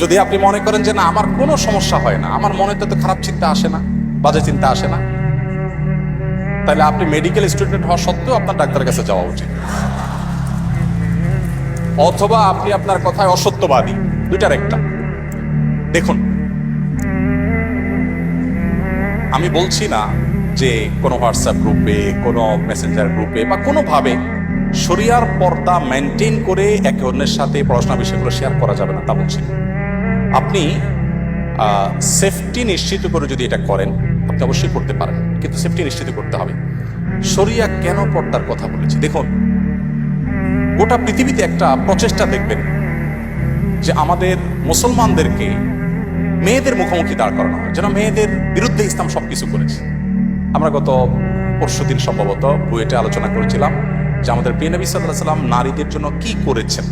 যদি আপনি মনে করেন যে না আমার কোনো সমস্যা হয় না, আমার মনে তো খারাপ চিন্তা আসে না, বাজে চিন্তা আসে না, তাহলে আপনি মেডিকেল স্টুডেন্ট হওয়া সত্ত্বেও আপনার ডাক্তারের কাছে যাওয়া উচিত। অথবা আপনি আপনার কথায় অসত্যবাদী, দুইটার একটা। দেখুন, আমি বলছি না যে কোনো হোয়াটসঅ্যাপ গ্রুপে, কোনো মেসেঞ্জার গ্রুপে বা কোনোভাবে শরিয়ার পর্দা মেনটেন করে একে অন্যের সাথে পড়াশোনা বিষয়গুলো শেয়ার করা যাবে না, তা বলছি না। আপনি সেফটি নিশ্চিত করে যদি এটা করেন, আপনি অবশ্যই করতে পারেন, কিন্তু সেফটি নিশ্চিত করতে হবে। শরিয়া কেন পর্দার কথা বলেছে? দেখুন, গোটা পৃথিবীতে একটা প্রচেষ্টা দেখবেন যে আমাদের মুসলমানদেরকে মেয়েদের মুখোমুখি দাঁড় করানো হয়, যেন মেয়েদের বিরুদ্ধে ইসলাম সবকিছু করেছে। আমরা গত পরশুদিন সম্ভবত বুয়েটে আলোচনা করেছিলাম যে আমাদের প্রিয় নবী সাল্লাল্লাহু আলাইহি ওয়াসাল্লাম নারীদের জন্য কি করেছেন।